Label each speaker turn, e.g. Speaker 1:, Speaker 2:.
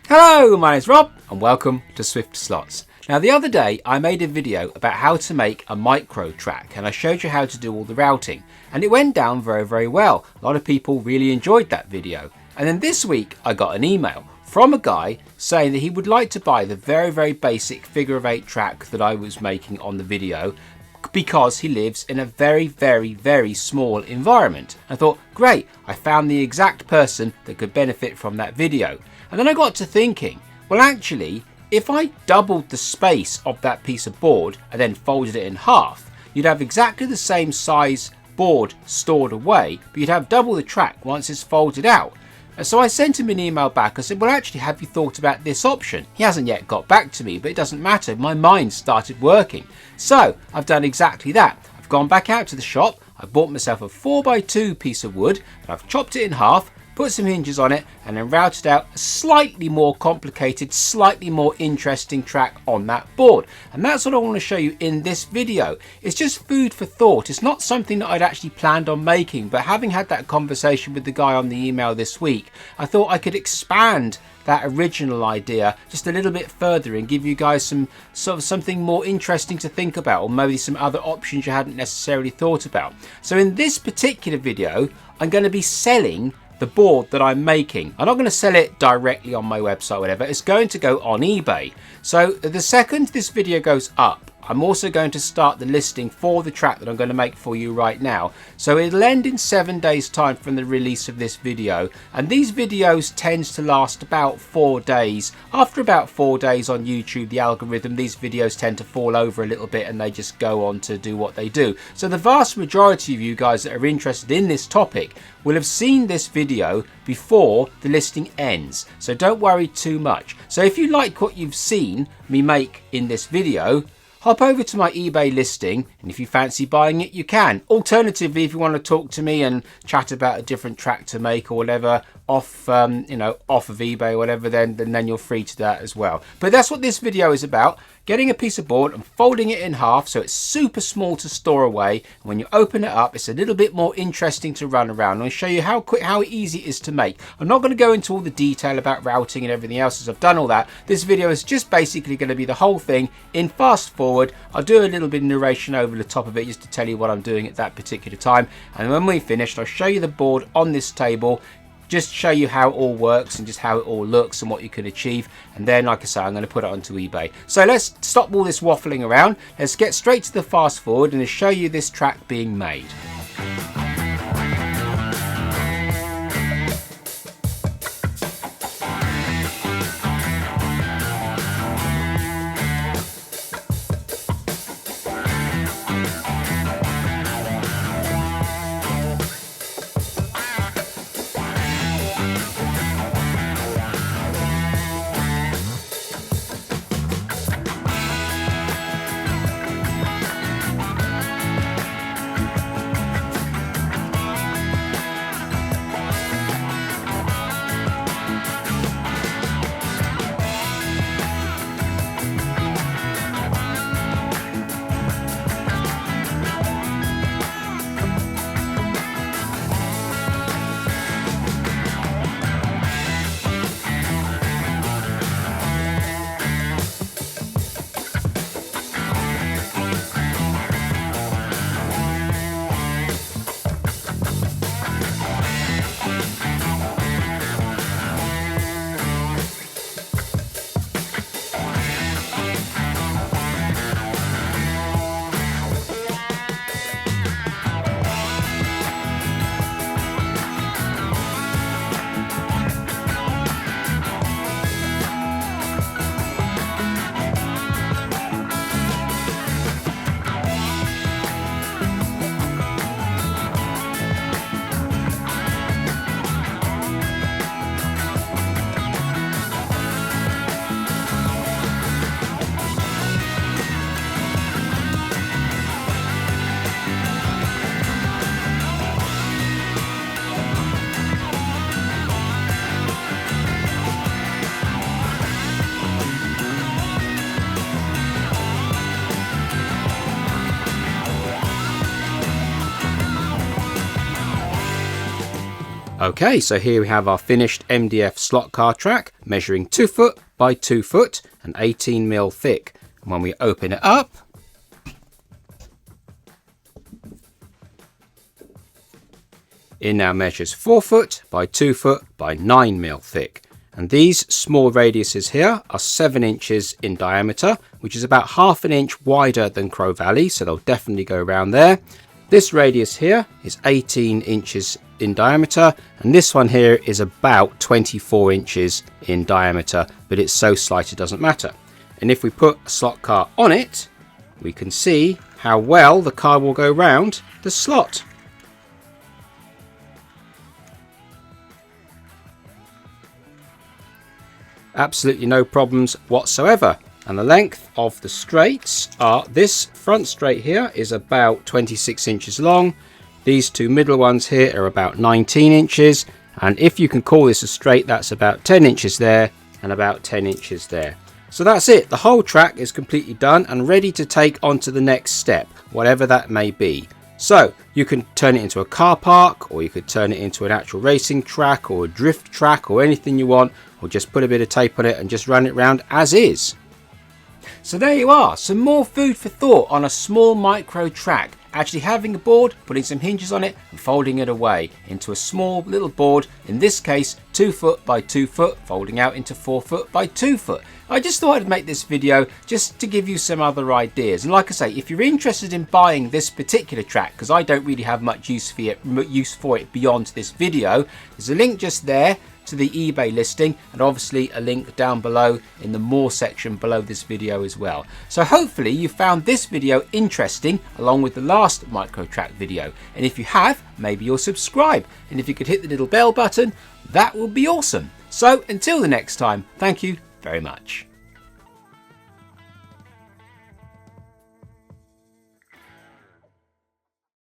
Speaker 1: Hello, my name's Rob and welcome to SwiftSlots. Now the other day I made a video about how to make a micro track and I showed you how to do all the routing and it went down very well. A lot of people really enjoyed that video. And then this week I got an email from a guy saying that he would like to buy the very basic figure of 8 track that I was making on the video because he lives in a very small environment. I thought, great, I found the exact person that could benefit from that video. And then I got to thinking, well actually, if I doubled the space of that piece of board and then folded it in half, you'd have exactly the same size board stored away, but you'd have double the track once it's folded out. And so I sent him an email back. I said, well actually, have you thought about this option? He hasn't yet got back to me, but it doesn't matter. My mind started working. So I've done exactly that. I've gone back out to the shop. I bought myself a 4x2 piece of wood and I've chopped it in half, put some hinges on it and then routed out a slightly more complicated, slightly more interesting track on that board. And that's what I want to show you in this video. It's just food for thought. It's not something that I'd actually planned on making, but having had that conversation with the guy on the email this week, I thought I could expand that original idea just a little bit further and give you guys some sort of something more interesting to think about, or maybe some other options you hadn't necessarily thought about. So in this particular video, I'm going to be selling the board that I'm making. I'm not going to sell it directly on my website or whatever. It's going to go on eBay. So the second this video goes up, I'm also going to start the listing for the track that I'm going to make for you right now. So it'll end in 7 days time from the release of this video. And these videos tends to last about 4 days. After about 4 days on YouTube, the algorithm, these videos tend to fall over a little bit and they just go on to do what they do. So the vast majority of you guys that are interested in this topic will have seen this video before the listing ends. So don't worry too much. So if you like what you've seen me make in this video, hop over to my eBay listing, and if you fancy buying it, you can. Alternatively, if you want to talk to me and chat about a different track to make or whatever off off of eBay or whatever, then you're free to that as well. But that's what this video is about: getting a piece of board and folding it in half so it's super small to store away. And when you open it up, it's a little bit more interesting to run around. I'll show you how easy it is to make. I'm not going to go into all the detail about routing and everything else, as I've done all that. This video is just basically going to be the whole thing in fast forward. I'll do a little bit of narration over the top of it just to tell you what I'm doing at that particular time. And when we've finished, I'll show you the board on this table, just show you how it all works and just how it all looks and what you can achieve. And then, like I say, I'm going to put it onto eBay. So let's stop all this waffling around. Let's get straight to the fast forward and I'll show you this track being made. Okay, so here we have our finished MDF slot car track measuring 2 foot by 2 foot and 18mm thick. And when we open it up, it now measures 4 foot by 2 foot by 9mm thick. And these small radiuses here are 7 inches in diameter, which is about ½ an inch wider than Crow Valley, so they'll definitely go around there. This radius here is 18 inches in diameter, and this one here is about 24 inches in diameter, but it's so slight it doesn't matter. And if we put a slot car on it, we can see how well the car will go round the slot. Absolutely no problems whatsoever. And the length of the straights are, this front straight here is about 26 inches long. These two middle ones here are about 19 inches. And if you can call this a straight, that's about 10 inches there and about 10 inches there. So that's it. The whole track is completely done and ready to take on to the next step, whatever that may be. So you can turn it into a car park, or you could turn it into an actual racing track or a drift track or anything you want, or just put a bit of tape on it and just run it round as is. So there you are, some more food for thought on a small micro track. Actually having a board, putting some hinges on it and folding it away into a small little board, in this case 2 foot by 2 foot, folding out into 4 foot by 2 foot. I just thought I'd make this video just to give you some other ideas. And like I say, if you're interested in buying this particular track, because I don't really have much use for it beyond this video, there's a link just there to the eBay listing, and obviously a link down below in the more section below this video as well. So hopefully you found this video interesting along with the last micro track video, and if you have, maybe you'll subscribe, and if you could hit the little bell button, that would be awesome. So until the next time, thank you very much.